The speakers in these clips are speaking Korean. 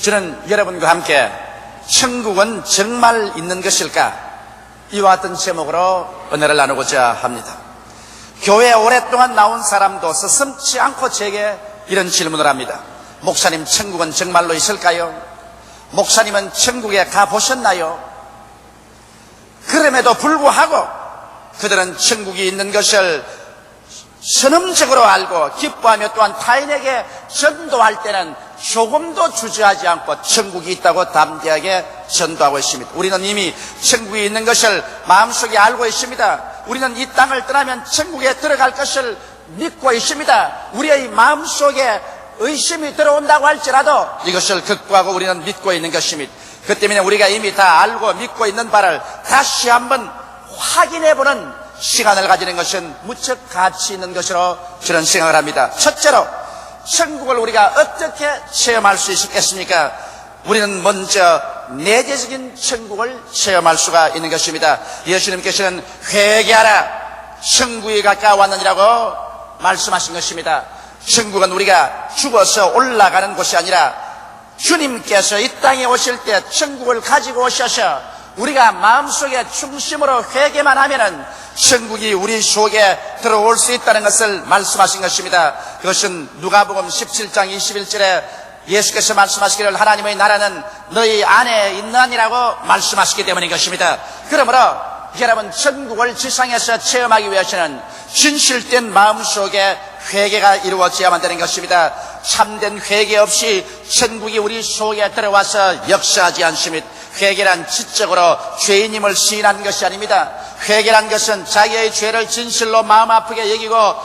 저는 여러분과 함께 천국은 정말 있는 것일까? 이와 같은 제목으로 은혜를 나누고자 합니다. 교회에 오랫동안 나온 사람도 서슴지 않고 제게 이런 질문을 합니다. 목사님, 천국은 정말로 있을까요? 목사님은 천국에 가보셨나요? 그럼에도 불구하고 그들은 천국이 있는 것을 선언적으로 알고 기뻐하며 또한 타인에게 전도할 때는 조금도 주저하지 않고 천국이 있다고 담대하게 전도하고 있습니다. 우리는 이미 천국이 있는 것을 마음속에 알고 있습니다. 우리는 이 땅을 떠나면 천국에 들어갈 것을 믿고 있습니다. 우리의 마음속에 의심이 들어온다고 할지라도 이것을 극구하고 우리는 믿고 있는 것입니다. 그 때문에 우리가 이미 다 알고 믿고 있는 바를 다시 한번 확인해보는 시간을 가지는 것은 무척 가치 있는 것으로 저는 생각을 합니다. 첫째로 천국을 우리가 어떻게 체험할 수 있겠습니까? 우리는 먼저 내재적인 천국을 체험할 수가 있는 것입니다. 예수님께서는 회개하라, 천국이 가까워왔느니라고 말씀하신 것입니다. 천국은 우리가 죽어서 올라가는 곳이 아니라 주님께서 이 땅에 오실 때 천국을 가지고 오셔서 우리가 마음속에 중심으로 회개만 하면은 천국이 우리 속에 들어올 수 있다는 것을 말씀하신 것입니다. 그것은 누가복음 17장 21절에 예수께서 말씀하시기를 하나님의 나라는 너희 안에 있느니라고 말씀하시기 때문인 것입니다. 그러므로 여러분, 천국을 지상에서 체험하기 위해서는 진실된 마음속에 회개가 이루어져야만 되는 것입니다. 참된 회개 없이 천국이 우리 속에 들어와서 역사하지 않습니다. 회개란 지적으로 죄인임을 시인하는 것이 아닙니다. 회개란 것은 자기의 죄를 진실로 마음 아프게 여기고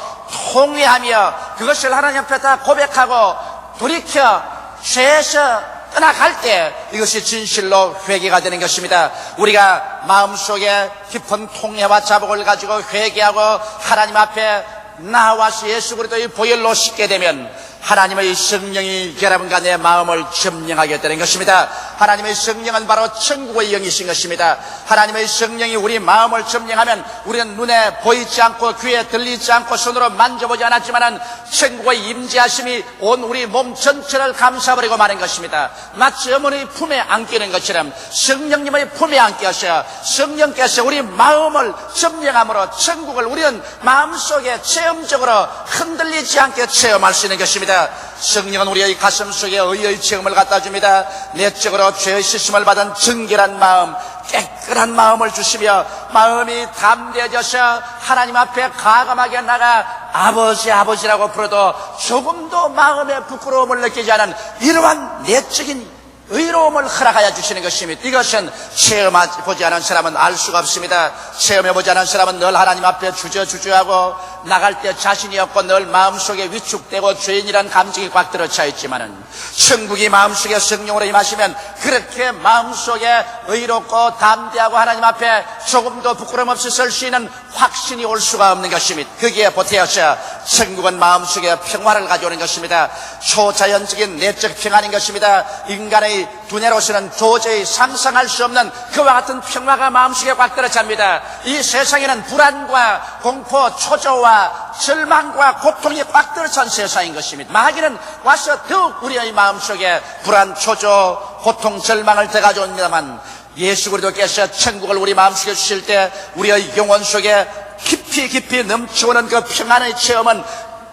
통회하며 그것을 하나님 앞에 다 고백하고 돌이켜 죄에서 떠나갈 때 이것이 진실로 회개가 되는 것입니다. 우리가 마음속에 깊은 통회와 자복을 가지고 회개하고 하나님 앞에 나와서 예수 그리스도의 보혈로 씻게 되면 하나님의 성령이 여러분과 내 마음을 점령하게 되는 것입니다. 하나님의 성령은 바로 천국의 영이신 것입니다. 하나님의 성령이 우리 마음을 점령하면 우리는 눈에 보이지 않고 귀에 들리지 않고 손으로 만져보지 않았지만은 천국의 임재하심이 온 우리 몸 전체를 감싸버리고 마는 것입니다. 마치 어머니 품에 안기는 것처럼 성령님의 품에 안겨서 성령께서 우리 마음을 점령함으로 천국을 우리는 마음속에 체험적으로 흔들리지 않게 체험할 수 있는 것입니다. 성령은 우리의 가슴 속에 의의 체험을 갖다 줍니다. 내적으로 죄의 씻음을 받은 정결한 마음, 깨끗한 마음을 주시며 마음이 담대해져서 하나님 앞에 과감하게 나가 아버지라고 부르도 조금도 마음에 부끄러움을 느끼지 않은 이러한 내적인 의로움을 허락하여 주시는 것입니다. 이것은 체험해보지 않은 사람은 알 수가 없습니다. 체험해보지 않은 사람은 늘 하나님 앞에 주저하고 나갈 때 자신이 없고 늘 마음속에 위축되고 죄인이란 감정이 꽉 들어차 있지만은 천국이 마음속에 성령으로 임하시면 그렇게 마음속에 의롭고 담대하고 하나님 앞에 조금도 부끄럼 없이 설 수 있는 확신이 올 수가 없는 것입니다. 거기에 보태어서 천국은 마음속에 평화를 가져오는 것입니다. 초자연적인 내적 평안인 것입니다. 인간의 두뇌로서는 도저히 상상할 수 없는 그와 같은 평화가 마음속에 꽉 들어찹니다. 이 세상에는 불안과 공포, 초조와 절망과 고통이 꽉 들어찬 세상인 것입니다. 마귀는 와서 더욱 우리의 마음속에 불안, 초조, 고통, 절망을 더 가져옵니다만 예수 그리스도께서 천국을 우리 마음속에 주실 때 우리의 영혼 속에 깊이 넘쳐오는 그 평안의 체험은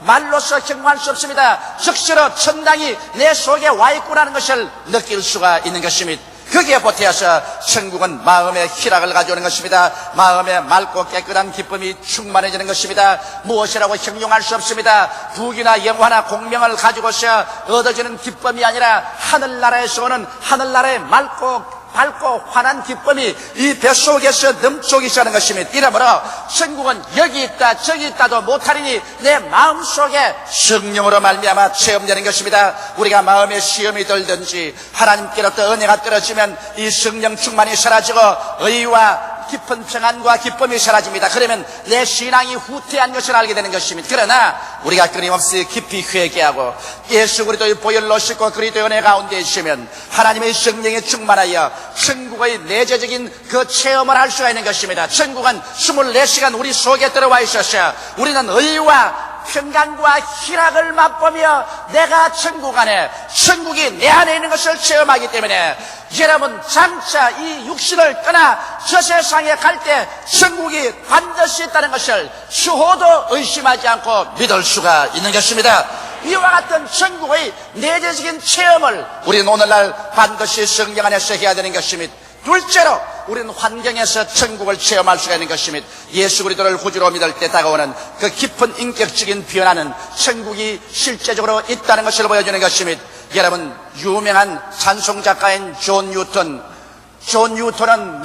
말로서 경험할 수 없습니다. 즉시로 천당이 내 속에 와 있구나는 것을 느낄 수가 있는 것입니다. 거기에 보태어서 천국은 마음의 희락을 가져오는 것입니다. 마음에 맑고 깨끗한 기쁨이 충만해지는 것입니다. 무엇이라고 형용할 수 없습니다. 부귀나 영화나 공명을 가지고서 얻어지는 기쁨이 아니라 하늘나라에서 오는 하늘나라의 밝고 환한 기쁨이 이 뱃속에서 넘쳐오기 시작하는 것입니다. 이러므로 천국은 여기 있다 저기 있다도 못하리니 내 마음속에 성령으로 말미암아 체험되는 것입니다. 우리가 마음에 시험이 들든지 하나님께로부터 은혜가 떨어지면 이 성령 충만이 사라지고 의와 깊은 평안과 기쁨이 사라집니다. 그러면 내 신앙이 후퇴한 것을 알게 되는 것입니다. 그러나 우리가 끊임없이 깊이 회개하고 예수 그리스도의 보혈로 씻고 그리스도의 은혜 가운데 있으면 하나님의 성령에 충만하여 천국의 내재적인 그 체험을 할 수가 있는 것입니다. 천국은 24시간 우리 속에 들어와 있어서 우리는 의와 평강과 희락을 맛보며 내가 천국 안에, 천국이 내 안에 있는 것을 체험하기 때문에 여러분 장차 이 육신을 떠나 저 세상에 갈 때 천국이 반드시 있다는 것을 추호도 의심하지 않고 믿을 수가 있는 것입니다. 이와 같은 천국의 내재적인 체험을 우리는 오늘날 반드시 성경 안에서 해야 되는 것입니다. 둘째로 우리는 환경에서 천국을 체험할 수가 있는 것입니다. 예수 그리스도를 구주로 믿을 때 다가오는 그 깊은 인격적인 변화는 천국이 실제적으로 있다는 것을 보여주는 것입니다. 여러분, 유명한 찬송작가인 존 뉴턴은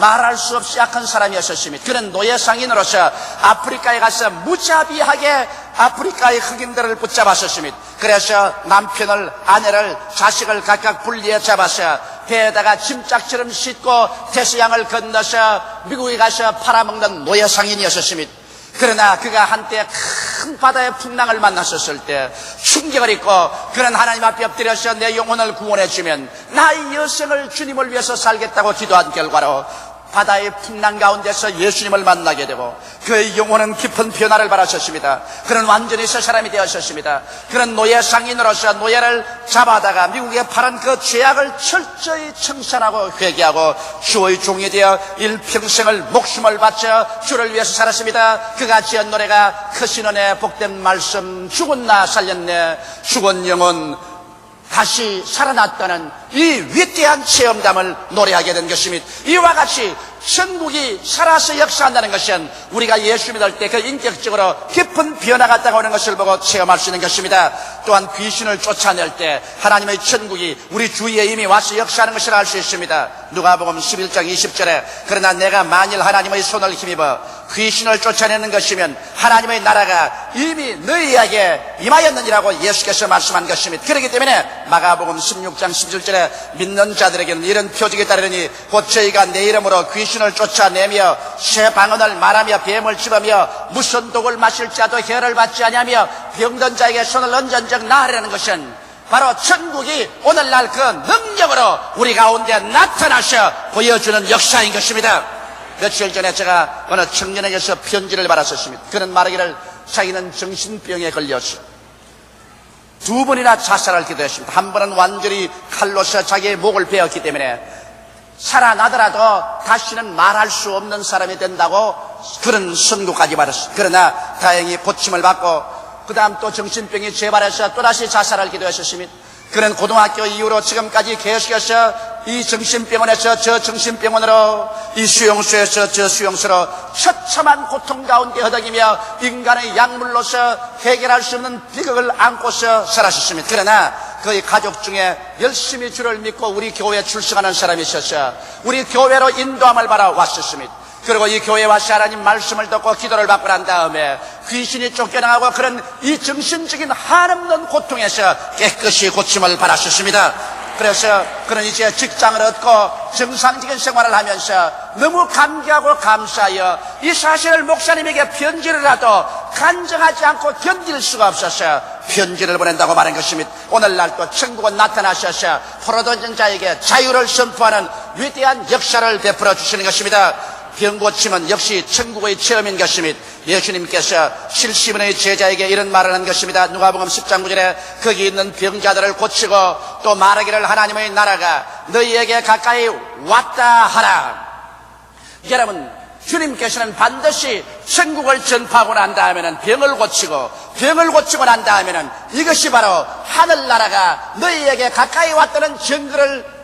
말할 수 없이 악한 사람이었습니다. 그는 노예상인으로서 아프리카에 가서 무자비하게 아프리카의 흑인들을 붙잡았습니다. 그래서 남편을, 아내를, 자식을 각각 분리해 잡아서 배에다가 짐짝처럼 싣고 태서양을 건너서 미국에 가서 팔아먹는 노예상인이었습니다. 그러나 그가 한때 큰 바다의 풍랑을 만났었을 때 충격을 입고 그는 하나님 앞에 엎드려서 내 영혼을 구원해 주면 나의 여생을 주님을 위해서 살겠다고 기도한 결과로 바다의 풍랑 가운데서 예수님을 만나게 되고 그의 영혼은 깊은 변화를 받았었습니다. 그는 완전히 새 사람이 되었었습니다. 그는 노예 상인으로서 노예를 잡아다가 미국에 팔은 그 죄악을 철저히 청산하고 회개하고 주의 종이 되어 일평생을 목숨을 바쳐 주를 위해서 살았습니다. 그가 지은 노래가 크신 은혜 복된 말씀 죽은 나 살렸네 죽은 영혼 다시 살아났다는 이 위대한 체험담을 노래하게 된 것입니다. 이와 같이 천국이 살아서 역사한다는 것은 우리가 예수 믿을 때 그 인격적으로 깊은 변화가 다가오는 것을 보고 체험할 수 있는 것입니다. 또한 귀신을 쫓아낼 때 하나님의 천국이 우리 주위에 이미 와서 역사하는 것을 알 수 있습니다. 누가복음 11장 20절에 그러나 내가 만일 하나님의 손을 힘입어 귀신을 쫓아내는 것이면 하나님의 나라가 이미 너희에게 임하였느니라고 예수께서 말씀한 것입니다. 그렇기 때문에 마가복음 16장 17절에 믿는 자들에게는 이런 표적이 따르니 곧 저희가 내 이름으로 귀신을 쫓아내며 새 방언을 말하며 뱀을 집으며 무슨 독을 마실 자도 해를 받지 아니하며 병든 자에게 손을 얹은 적 나으라는 것은 바로 천국이 오늘날 그 능력으로 우리 가운데 나타나셔 보여주는 역사인 것입니다. 며칠 전에 제가 어느 청년에게서 편지를 받았었습니다. 그는 말하기를 자기는 정신병에 걸려서 2번이나 자살을 기도했습니다. 한 번은 완전히 칼로서 자기의 목을 베었기 때문에 살아나더라도 다시는 말할 수 없는 사람이 된다고 그런 선고까지 받았습니다. 그러나 다행히 고침을 받고 그 다음 또 정신병이 재발해서 또다시 자살을 기도했었습니다. 그는 고등학교 이후로 지금까지 계속해서 이 정신병원에서 저 정신병원으로, 이 수용소에서 저 수용소로 처참한 고통 가운데 허덕이며 인간의 약물로서 해결할 수 없는 비극을 안고서 살았었습니다. 그러나 그의 가족 중에 열심히 주를 믿고 우리 교회에 출석하는 사람이 있어서 우리 교회로 인도함을 받아 왔었습니다. 그리고 이 교회에 와서 하나님 말씀을 듣고 기도를 받고 난 다음에 귀신이 쫓겨나가고 그런 이 정신적인 한없는 고통에서 깨끗이 고침을 받았었습니다. 그래서 그는 이제 직장을 얻고 정상적인 생활을 하면서 너무 감개하고 감사하여 이 사실을 목사님에게 편지를라도 간증하지 않고 견딜 수가 없어서 편지를 보낸다고 말한 것입니다. 오늘날 또 천국은 나타나셔서 포로된 자에게 자유를 선포하는 위대한 역사를 베풀어 주시는 것입니다. 병 고침은 역시 천국의 체험인 것입니다. 예수님께서 70인의 제자에게 이런 말을 한 것입니다. 누가복음 10장 9절에 거기 있는 병자들을 고치고 또 말하기를 하나님의 나라가 너희에게 가까이 왔다 하라. 여러분, 주님께서는 반드시 천국을 전파하고 난 다음에는 병을 고치고 난 다음에는 이것이 바로 하늘나라가 너희에게 가까이 왔다는 증거를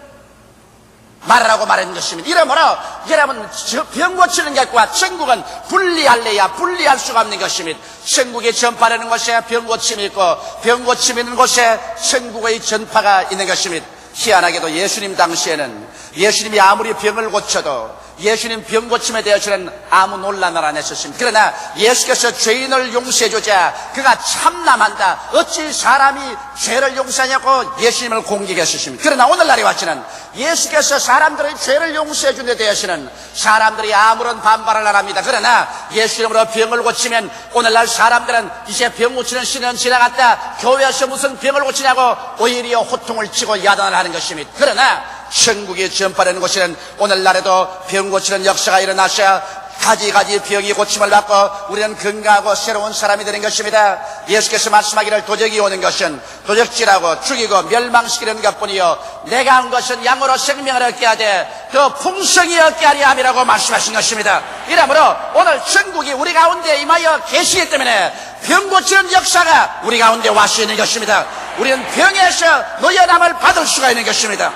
말하라고 말한 것입니다. 이러므로 여러분, 병 고치는 것과 천국은 분리할래야 분리할 수가 없는 것입니다. 천국이 전파되는 곳에 병 고침이 있고 병 고침이 있는 곳에 천국의 전파가 있는 것입니다. 희한하게도 예수님 당시에는 예수님이 아무리 병을 고쳐도 예수님 병 고침에 대해서는 아무 논란을 안 했었습니다. 그러나 예수께서 죄인을 용서해주자 그가 참남한다. 어찌 사람이 죄를 용서하냐고 예수님을 공격했었습니다. 그러나 오늘날에 와서는 예수께서 사람들의 죄를 용서해준 데 대해서는 사람들이 아무런 반발을 안 합니다. 그러나 예수님으로 병을 고치면 오늘날 사람들은 이제 병 고치는 시대는 지나갔다. 교회에서 무슨 병을 고치냐고 오히려 호통을 치고 야단을 하는 것입니다. 그러나 천국이 전파되는 곳에는 오늘날에도 병 고치는 역사가 일어나셔 가지가지 병이 고침을 받고 우리는 건강하고 새로운 사람이 되는 것입니다. 예수께서 말씀하기를 도적이 오는 것은 도적질하고 죽이고 멸망시키는 것뿐이요 내가 한 것은 양으로 생명을 얻게 하되 더 풍성히 얻게 하려 함이라고 말씀하신 것입니다. 이러므로 오늘 천국이 우리 가운데 임하여 계시기 때문에 병 고치는 역사가 우리 가운데 와 있는 것입니다. 우리는 병에서 노연함을 받을 수가 있는 것입니다.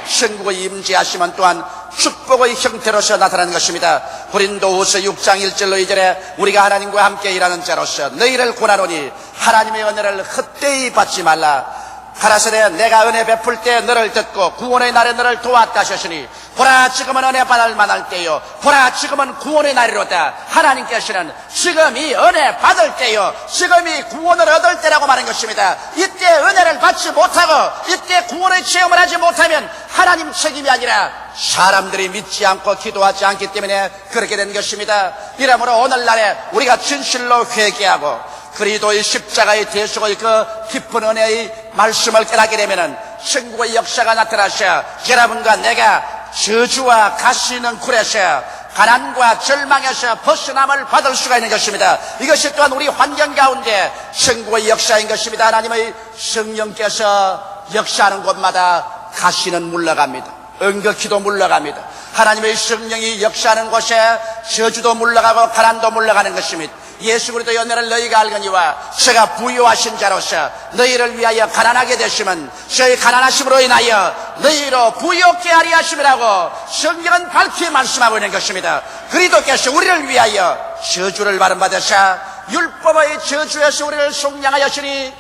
천국의 임재하심은 또한 축복의 형태로서 나타나는 것입니다. 고린도후서 6장 1절로 2절에 우리가 하나님과 함께 일하는 자로서 너희를 권하노니 하나님의 은혜를 헛되이 받지 말라. 가라사대 내가 은혜 베풀 때 너를 듣고 구원의 날에 너를 도왔다 하셨으니 보라 지금은 은혜 받을 만할 때요 보라 지금은 구원의 날이로다. 하나님께서는 지금이 은혜 받을 때요 지금이 구원을 얻을 때라고 말한 것입니다. 이때 은혜를 받지 못하고 이때 구원의 체험을 하지 못하면 하나님 책임이 아니라 사람들이 믿지 않고 기도하지 않기 때문에 그렇게 된 것입니다. 이러므로 오늘날에 우리가 진실로 회개하고 그리스도의 십자가의 대속의 그 깊은 은혜의 말씀을 깨닫게 되면은 천국의 역사가 나타나셔 여러분과 내가 저주와 가시 있는 굴에서 가난과 절망에서 벗어남을 받을 수가 있는 것입니다. 이것이 또한 우리 환경 가운데 천국의 역사인 것입니다. 하나님의 성령께서 역사하는 곳마다 가시는 물러갑니다. 은극히도 물러갑니다. 하나님의 성령이 역사하는 곳에 저주도 물러가고 가난도 물러가는 것입니다. 예수 그리스도의 은혜를 너희가 알거니와 저가 부유하신 자로서 너희를 위하여 가난하게 되시면 저희 가난하심으로 인하여 너희로 부유케 하리 하심이라고 성경은 밝히 말씀하고 있는 것입니다. 그리스도께서 우리를 위하여 저주를 받으사 율법의 저주에서 우리를 속량하였으니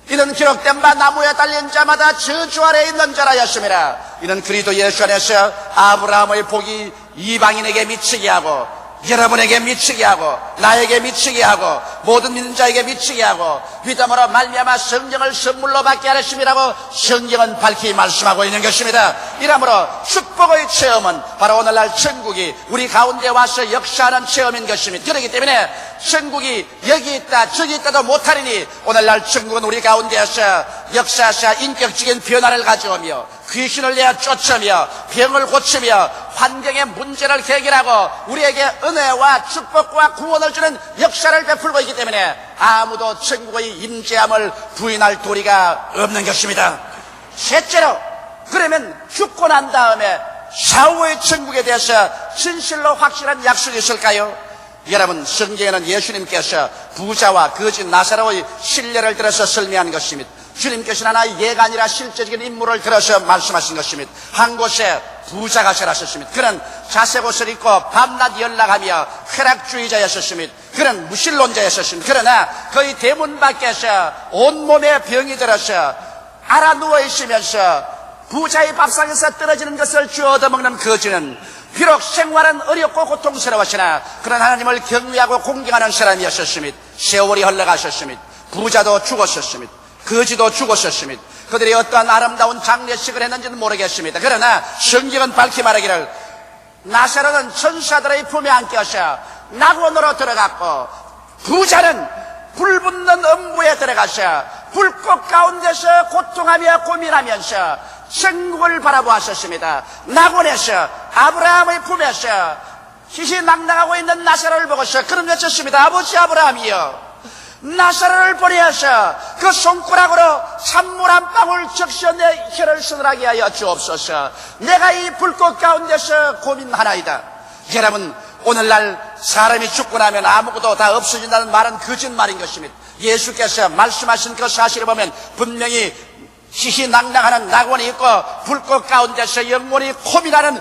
이는 기록된 바 나무에 달린 자마다 저주 아래에 있는 자라였음이라. 이는 그리스도 예수 안에서 아브라함의 복이 이방인에게 미치게 하고 여러분에게 미치게 하고 나에게 미치게 하고 모든 믿는 자에게 미치게 하고 믿음으로 말미암아 성령을 선물로 받게 하셨음이라고 성경은 밝히 말씀하고 있는 것입니다. 이러므로 축복의 체험은 바로 오늘날 천국이 우리 가운데 와서 역사하는 체험인 것입니다. 그렇기 때문에 천국이 여기 있다 저기 있다도 못하리니 오늘날 천국은 우리 가운데에서 역사하사 인격적인 변화를 가져오며 귀신을 내어 쫓으며 병을 고치며 환경의 문제를 해결하고 우리에게 은혜와 축복과 구원을 주는 역사를 베풀고 있기 때문에 아무도 천국의 임재함을 부인할 도리가 없는 것입니다. 셋째로 그러면 죽고 난 다음에 사후의 천국에 대해서 진실로 확실한 약속이 있을까요? 여러분 성경에는 예수님께서 부자와 거지 나사로의 신뢰를 들어서 설명한 것입니다. 주님께서는 하나의 예가 아니라 실제적인 인물을 들어서 말씀하신 것입니다. 한 곳에 부자가 살았었습니다. 그는 자색 옷을 입고 밤낮 연락하며 쾌락주의자였었습니다. 그는 무신론자였었습니다. 그러나 그의 대문 밖에서 온몸에 병이 들어서 알아 누워있으면서 부자의 밥상에서 떨어지는 것을 주워 얻어먹는 거지는 비록 생활은 어렵고 고통스러웠으나 그런 하나님을 경외하고 공경하는 사람이었었습니다. 세월이 흘러가셨습니다. 부자도 죽었었습니다. 거지도 죽었었습니다. 그들이 어떠한 아름다운 장례식을 했는지는 모르겠습니다. 그러나 성경은 밝히 말하기를 나사로는 천사들의 품에 안겨서 낙원으로 들어갔고 부자는 불붙는 음부에 들어가서 불꽃 가운데서 고통하며 고민하면서 천국을 바라보았었습니다. 낙원에서 아브라함의 품에서 희희낙낙하고 있는 나사로를 보고서 그런 외쳤습니다. 아버지 아브라함이여 나사로를 보내어서 그 손가락으로 찬물 한 방울 적셔 내 혀를 서늘하게 하여 주옵소서. 내가 이 불꽃 가운데서 고민하나이다. 여러분 오늘날 사람이 죽고 나면 아무것도 다 없어진다는 말은 거짓말인 것입니다. 예수께서 말씀하신 그 사실을 보면 분명히 희희낙낙하는 낙원이 있고 불꽃 가운데서 영원히 고민하는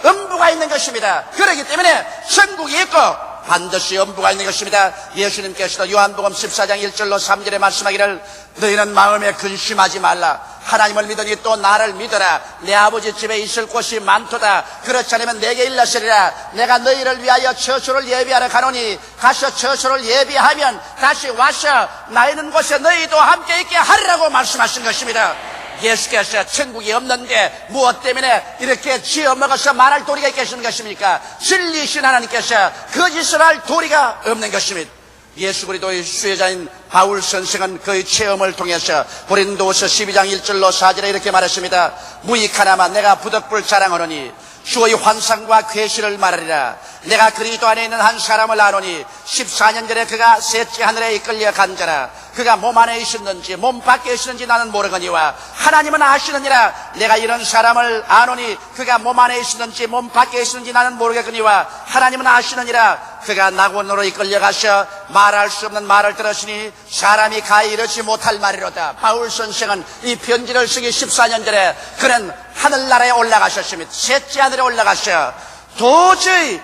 음부가 있는 것입니다. 그렇기 때문에 천국이 있고 반드시 음부가 있는 것입니다. 예수님께서도 요한복음 14장 1절로 3절에 말씀하기를 너희는 마음에 근심하지 말라. 하나님을 믿으니 또 나를 믿어라. 내 아버지 집에 있을 곳이 많도다. 그렇지 않으면 내게 일러시리라. 내가 너희를 위하여 처소를 예비하러 가노니 가서 처소를 예비하면 다시 와서 나 있는 곳에 너희도 함께 있게 하리라고 말씀하신 것입니다. 예수께서 천국이 없는데 무엇 때문에 이렇게 지어먹어서 말할 도리가 있겠는 것입니까? 진리신 하나님께서 거짓을 할 도리가 없는 것입니다. 예수 그리스도의 수혜자인 바울 선생은 그의 체험을 통해서 고린도후서 12장 1절로 4절에 이렇게 말했습니다. 무익하나마 내가 부득불 자랑하노니 주의 환상과 계시를 말하리라. 내가 그리스도 안에 있는 한 사람을 아노니 14년 전에 그가 셋째 하늘에 이끌려 간 자라. 그가 몸 안에 있었는지 몸 밖에 있었는지 나는 모르거니와 하나님은 아시느니라. 내가 이런 사람을 아노니 그가 몸 안에 있었는지 몸 밖에 있었는지 나는 모르겠거니와 하나님은 아시느니라. 그가 낙원으로 이끌려 가셔 말할 수 없는 말을 들으시니 사람이 가히 이르지 못할 말이로다. 바울 선생은 이 편지를 쓰기 14년 전에 그는 하늘나라에 올라가셨으며 셋째 하늘에 올라가셔 도저히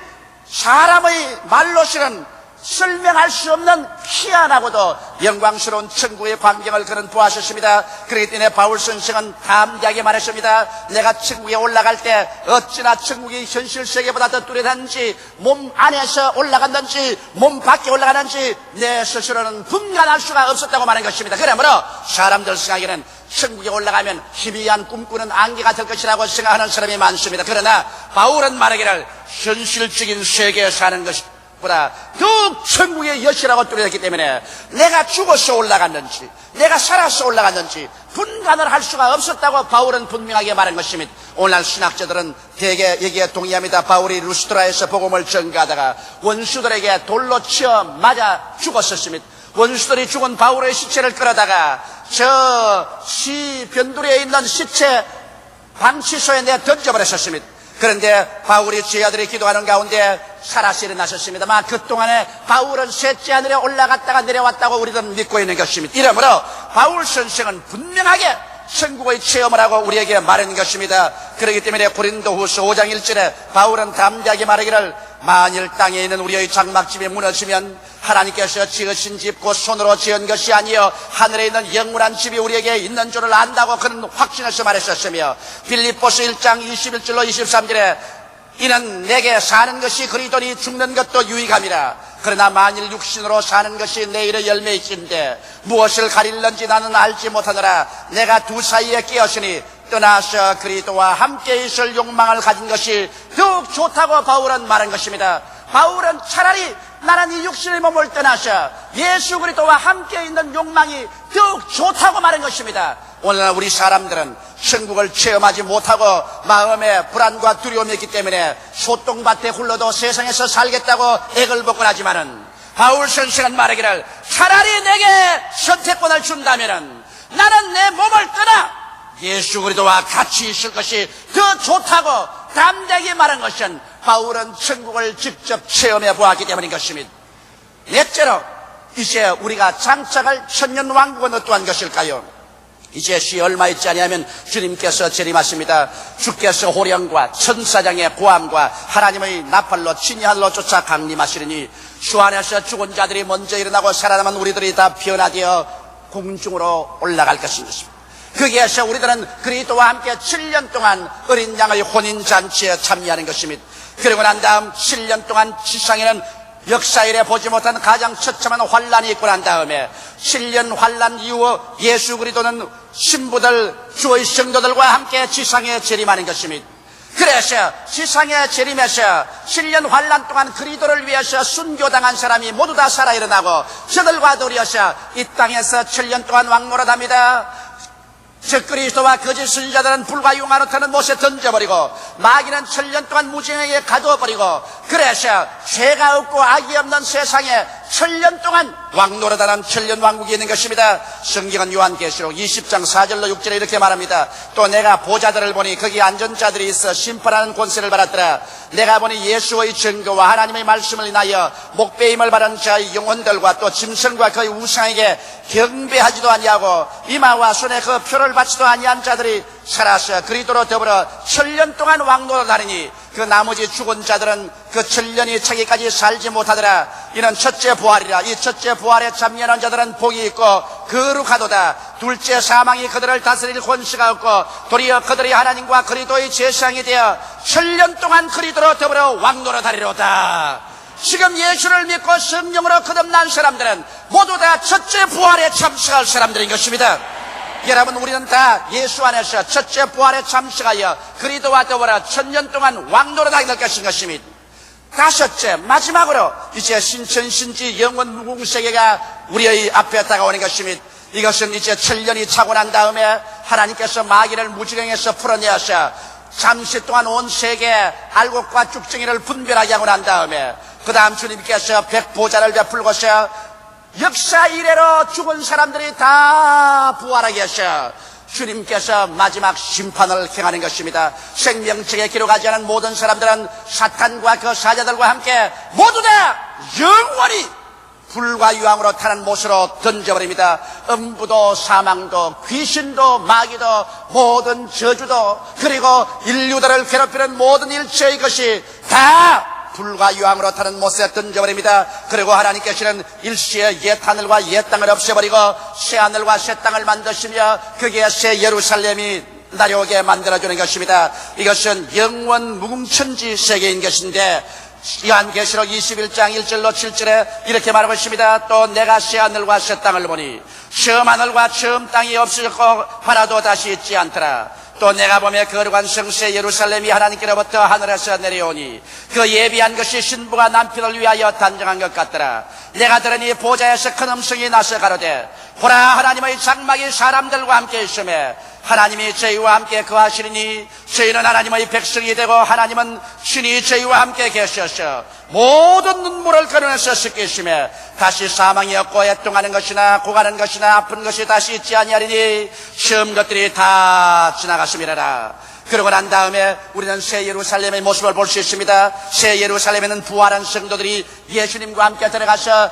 사람의 말로서는 설명할 수 없는 희한하고도 영광스러운 천국의 광경을 그는 보았었습니다. 그렇기 때문에 바울 선생은 담대하게 말했습니다. 내가 천국에 올라갈 때 어찌나 천국이 현실 세계보다 더 뚜렷한지 몸 안에서 올라갔는지 몸 밖에 올라가는지 내 스스로는 분간할 수가 없었다고 말한 것입니다. 그러므로 사람들 생각에는 천국에 올라가면 희미한 꿈꾸는 안개가 될 것이라고 생각하는 사람이 많습니다. 그러나 바울은 말하기를 현실적인 세계에 사는 것이 보다 더욱 천국의 여시라고 뚜렷했기 때문에 내가 죽어서 올라갔는지 내가 살아서 올라갔는지 분간을 할 수가 없었다고 바울은 분명하게 말한 것입니다. 오늘날 신학자들은 대개 여기에 동의합니다. 바울이 루스트라에서 복음을 전가하다가 원수들에게 돌로 치어 맞아 죽었었습니다. 원수들이 죽은 바울의 시체를 끌어다가 저 변두리에 있는 시체 방치소에 내 던져버렸었습니다. 그런데 바울이 제자들이 기도하는 가운데 살아서 일어나셨습니다만 그동안에 바울은 셋째 하늘에 올라갔다가 내려왔다고 우리는 믿고 있는 것입니다. 이러므로 바울 선생은 분명하게 천국의 체험을 하고 우리에게 말하는 것입니다. 그렇기 때문에 고린도후서 5장 1절에 바울은 담대하게 말하기를 만일 땅에 있는 우리의 장막집이 무너지면 하나님께서 지으신 집 곧 손으로 지은 것이 아니요 하늘에 있는 영원한 집이 우리에게 있는 줄을 안다고 그는 확신해서 말했었으며 빌립보서 1장 21절로 23절에 이는 내게 사는 것이 그리스도니 죽는 것도 유익함이라. 그러나 만일 육신으로 사는 것이 내일의 열매이긴데 무엇을 가릴는지 나는 알지 못하노라. 내가 두 사이에 끼었으니 떠나서 그리스도와 함께 있을 욕망을 가진 것이 더욱 좋다고 바울은 말한 것입니다. 바울은 차라리 나는 이 육신의 몸을 떠나서 예수 그리스도와 함께 있는 욕망이 더욱 좋다고 말한 것입니다. 오늘날 우리 사람들은 천국을 체험하지 못하고 마음에 불안과 두려움이 있기 때문에 소똥밭에 굴러도 세상에서 살겠다고 액을 벗곤 하지만은 바울 선생은 말하기를 차라리 내게 선택권을 준다면은 나는 내 몸을 떠나 예수 그리스도와 같이 있을 것이 더 좋다고 담대하게 말한 것은 바울은 천국을 직접 체험해 보았기 때문인 것입니다. 넷째로 이제 우리가 장착할 천년왕국은 어떠한 것일까요? 이제 시 얼마 있지 아니하면 주님께서 재림하십니다. 주께서 호령과 천사장의 고함과 하나님의 나팔로 친히 하늘로 쫓아 강림하시리니 주 안에서 죽은 자들이 먼저 일어나고 살아남은 우리들이 다 변화되어 공중으로 올라갈 것입니다. 거기에서 우리들은 그리스도와 함께 7년 동안 어린 양의 혼인잔치에 참여하는 것입니다. 그리고 난 다음 7년 동안 지상에는 역사일에 보지 못한 가장 처참한 환란이 있고 난 다음에 7년 환란 이후 예수 그리스도는 신부들 주의 성도들과 함께 지상에 재림하는 것입니다. 그래서 지상에 재림해서 7년 환란 동안 그리스도를 위해서 순교당한 사람이 모두 다 살아 일어나고 저들과 더불어서 이 땅에서 7년 동안 왕노릇합니다. 즉 그리스도와 거짓 선지자들은 불과 용화로 타는 못에 던져버리고 마귀는 7년 동안 무지하게 가두어버리고 그래서 죄가 없고 악이 없는 세상에 7년 동안 왕노릇하는 7년 왕국이 있는 것입니다. 성경은 요한계시록 20장 4절로 6절에 이렇게 말합니다. 또 내가 보좌들을 보니 거기 앉은 자들이 있어 심판하는 권세를 받았더라. 내가 보니 예수의 증거와 하나님의 말씀을 인하여 목배임을 받은 자의 영혼들과 또 짐승과 그의 우상에게 경배하지도 아니하고 이마와 손에 그 표를 받지도 아니한 자들이 살아서 그리스도로 더불어 7년 동안 왕노릇하리니 그 나머지 죽은 자들은 그 7년이 차기까지 살지 못하더라. 이는 첫째 부활이라. 이 첫째 부활에 참여하는 자들은 복이 있고 거룩하도다. 둘째 사망이 그들을 다스릴 권세가 없고 도리어 그들이 하나님과 그리스도의 제사장이 되어 7년 동안 그리스도로 더불어 왕노릇하리로다. 지금 예수를 믿고 성령으로 거듭난 사람들은 모두 다 첫째 부활에 참석할 사람들인 것입니다. 여러분, 우리는 다 예수 안에서 첫째 부활에 참석하여 그리스도와 더불어 1000년 동안 왕노릇하게 될 것입니다. 다섯째, 마지막으로 이제 신천신지 영원 무궁세계가 우리의 앞에 다가오는 것입니다. 이것은 이제 7년이 차고 난 다음에 하나님께서 마귀를 무지경에서 풀어내어서 잠시 동안 온 세계 알곡과 쭉정이를 분별하게 하고 난 다음에 그 다음 주님께서 백보자를 베풀고서 역사 이래로 죽은 사람들이 다 부활하게 하셔 주님께서 마지막 심판을 행하는 것입니다. 생명책에 기록하지 않은 모든 사람들은 사탄과 그 사자들과 함께 모두 다 영원히 불과 유황으로 타는 못으로 던져버립니다. 음부도 사망도 귀신도 마귀도 모든 저주도 그리고 인류들을 괴롭히는 모든 일체의 것이 다 불과 유황으로 타는 못에 던져버립니다. 그리고 하나님께서는 일시에 옛 하늘과 옛 땅을 없애버리고 새 하늘과 새 땅을 만드시며 거기에 새 예루살렘이 나려오게 만들어주는 것입니다. 이것은 영원 무궁천지 세계인 것인데 요한계시록 21장 1절로 7절에 이렇게 말하고 있습니다. 또 내가 새 하늘과 새 땅을 보니 처음 하늘과 처음 땅이 없어졌고 바라도 다시 있지 않더라. 또 내가 보며 거룩한 성새 예루살렘이 하나님께로부터 하늘에서 내려오니 그 예비한 것이 신부가 남편을 위하여 단정한 것 같더라. 내가 들으니 보좌에서 큰 음성이 나서 가로되 보라 하나님의 장막이 사람들과 함께 있으며 하나님이 저희와 함께 거하시리니 저희는 하나님의 백성이 되고 하나님은 신이 저희와 함께 계셔서 모든 눈물을 거느려서 씻기시며 다시 사망이 없고 애통하는 것이나 고가는 것이나 아픈 것이 다시 있지 아니하리니 처음 것들이 다 지나갔음이라라. 그러고 난 다음에 우리는 새 예루살렘의 모습을 볼 수 있습니다. 새 예루살렘에는 부활한 성도들이 예수님과 함께 들어가서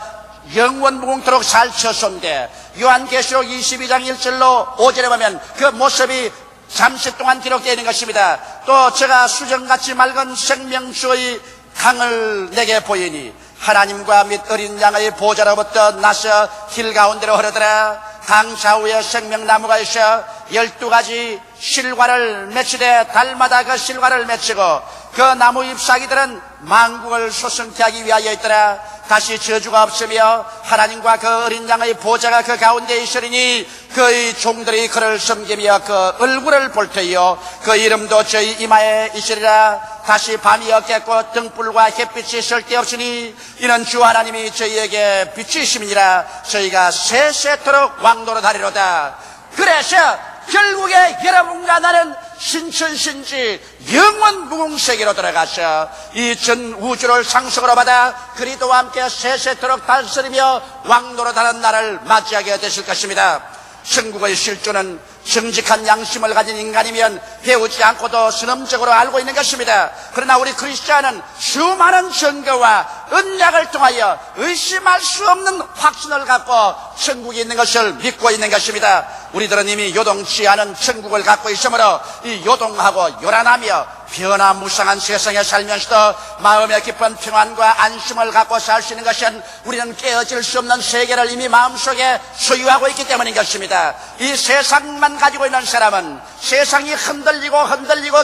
영원 무궁토록 살처손데 요한계시록 22장 1절로 5절에 보면 그 모습이 잠시 동안 기록되어 있는 것입니다. 또 제가 수정같이 맑은 생명수의 강을 내게 보이니 하나님과 및 어린 양의 보좌로부터 나서 길 가운데로 흐르더라. 강 좌우에 생명나무가 있어 12가지 실과를 맺히되 달마다 그 실과를 맺히고 그 나무 잎사귀들은 만국을 소성케 하기 위하여 있더라. 다시 저주가 없으며 하나님과 그 어린 양의 보좌가 그 가운데 있으리니 그의 종들이 그를 섬기며 그 얼굴을 볼 터이요 그 이름도 저희 이마에 있으리라. 다시 밤이 없겠고 등불과 햇빛이 쓸데없으니 이는 주 하나님이 저희에게 빛이심이니라. 저희가 세세토록 왕노릇하리로다. 그래서 결국에 여러분과 나는 신천신지 영원 무궁세계로 들어가서 이 전 우주를 상속으로 받아 그리스도와 함께 세세토록 다스리며 왕노릇하는 날을 맞이하게 되실 것입니다. 천국의 실존은 정직한 양심을 가진 인간이면 배우지 않고도 선험적으로 알고 있는 것입니다. 그러나 우리 그리스도인은 수많은 증거와 언약을 통하여 의심할 수 없는 확신을 갖고 천국이 있는 것을 믿고 있는 것입니다. 우리들은 이미 요동치 않은 천국을 갖고 있으므로 이 요동하고 요란하며 변화무쌍한 세상에 살면서도 마음의 깊은 평안과 안심을 갖고 살 수 있는 것은 우리는 깨어질 수 없는 세계를 이미 마음속에 소유하고 있기 때문인 것입니다. 이 세상만 가지고 있는 사람은 세상이 흔들리고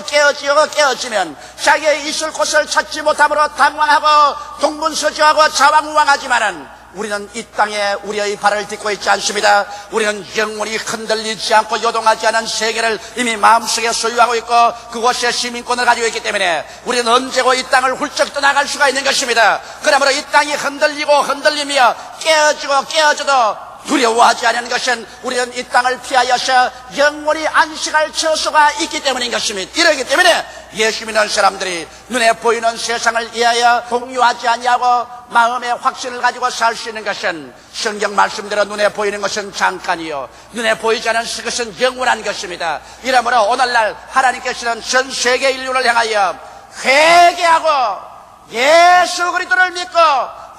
깨어지면 자기의 있을 곳을 찾지 못함으로 당황하고 동분서주하고 자왕우왕하지만은 우리는 이 땅에 우리의 발을 딛고 있지 않습니다. 우리는 영원히 흔들리지 않고 요동하지 않은 세계를 이미 마음속에 소유하고 있고 그곳에 시민권을 가지고 있기 때문에 우리는 언제고 이 땅을 훌쩍 떠나갈 수가 있는 것입니다. 그러므로 이 땅이 흔들리며 깨어져도 두려워하지 않는 것은 우리는 이 땅을 피하여서 영원히 안식할 처소가 있기 때문인 것입니다. 이러기 때문에 예수 믿는 사람들이 눈에 보이는 세상을 이해하여 공유하지 아니하고 마음의 확신을 가지고 살 수 있는 것은 성경 말씀대로 눈에 보이는 것은 잠깐이요 눈에 보이지 않는 것은 영원한 것입니다. 이러므로 오늘날 하나님께서는 전 세계 인류를 향하여 회개하고 예수 그리스도를 믿고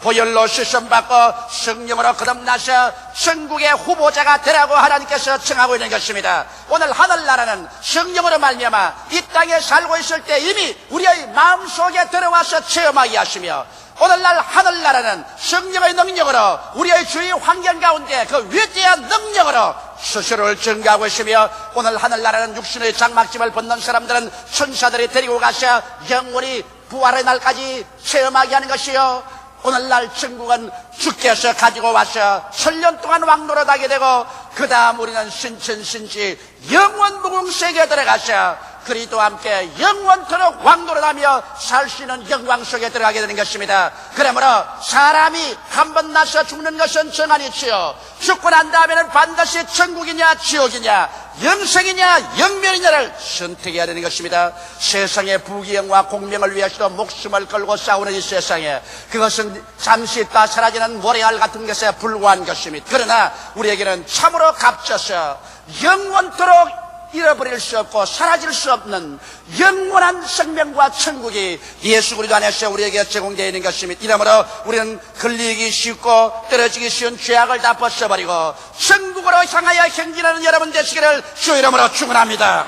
보혈로 씻음받고 성령으로 거듭나서 천국의 후보자가 되라고 하나님께서 청하고 있는 것입니다. 오늘 하늘나라는 성령으로 말미암아 이 땅에 살고 있을 때 이미 우리의 마음속에 들어와서 체험하게 하시며 오늘날 하늘나라는 성령의 능력으로 우리의 주위 환경 가운데 그 위대한 능력으로 스스로를 증거하고 있으며 오늘 하늘나라는 육신의 장막짐을 벗는 사람들은 천사들이 데리고 가서 영원히 부활의 날까지 체험하게 하는 것이요 오늘날 천국은 주께서 가지고 와서 1000년 동안 왕노릇하게 되고 그 다음 우리는 신천신지 영원무궁세계에 들어가서 그리스도와 함께 영원토록 왕노릇하며 살 수 있는 영광 속에 들어가게 되는 것입니다. 그러므로 사람이 한 번 나서 죽는 것은 정한이치요 죽고 난 다음에는 반드시 천국이냐 지옥이냐 영생이냐 영멸이냐를 선택해야 되는 것입니다. 세상의 부귀영화 공명을 위해서도 목숨을 걸고 싸우는 이 세상에 그것은 잠시 있다 사라지는 모래알 같은 것에 불과한 것입니다. 그러나 우리에게는 참으로 값져서 영원토록 잃어버릴 수 없고 사라질 수 없는 영원한 생명과 천국이 예수 그리스도 안에서 우리에게 제공되어 있는 것입니다. 이러므로 우리는 걸리기 쉽고 떨어지기 쉬운 죄악을 다 벗어버리고 천국으로 향하여 행진하는 여러분 되시기를 주 이름으로 축원합니다.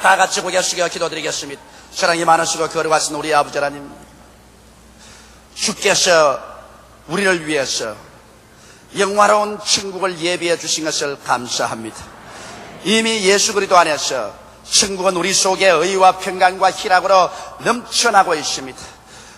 다 같이 고개 숙여 기도드리겠습니다. 사랑이 많으시고 거룩하신 우리 아버지 하나님, 주께서 우리를 위해서 영화로운 천국을 예비해 주신 것을 감사합니다. 이미 예수 그리스도 안에서 천국은 우리 속에 의와 평강과 희락으로 넘쳐나고 있습니다.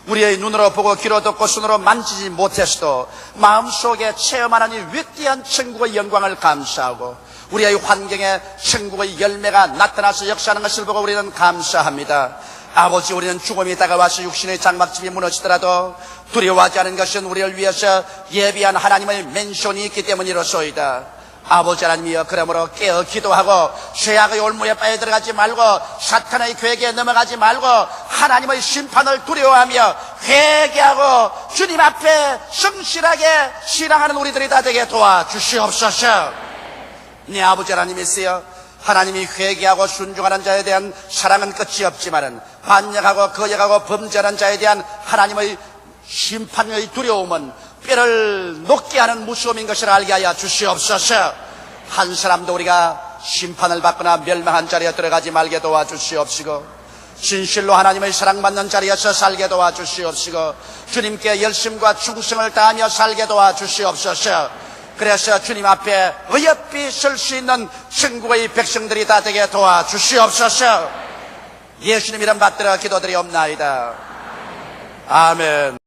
우리의 눈으로 보고 귀로 듣고 손으로 만지지 못했어도 마음속에 체험하는 이 위대한 천국의 영광을 감사하고 우리의 환경에 천국의 열매가 나타나서 역사하는 것을 보고 우리는 감사합니다. 아버지, 우리는 죽음이 다가와서 육신의 장막집이 무너지더라도 두려워하지 않은 것은 우리를 위해서 예비한 하나님의 맨션이 있기 때문이로소이다. 아버지 하나님이여, 그러므로 깨어 기도하고 죄악의 올무에 빠져들어가지 말고 사탄의 계획에 넘어가지 말고 하나님의 심판을 두려워하며 회개하고 주님 앞에 성실하게 신앙하는 우리들이 다 되게 도와주시옵소서. 네 아버지 하나님이세요. 하나님이 회개하고 순종하는 자에 대한 사랑은 끝이 없지만은 반역하고 거역하고 범죄하는 자에 대한 하나님의 심판의 두려움은 뼈를 녹게 하는 무서움인 것을 알게 하여 주시옵소서. 한 사람도 우리가 심판을 받거나 멸망한 자리에 들어가지 말게 도와주시옵시고 진실로 하나님의 사랑받는 자리에서 살게 도와주시옵시고 주님께 열심과 충성을 다하며 살게 도와주시옵소서. 그래서 주님 앞에 의협히 설 수 있는 천국의 백성들이 다 되게 도와주시옵소서. 예수님 이름 받들어 기도드리옵나이다. 아멘.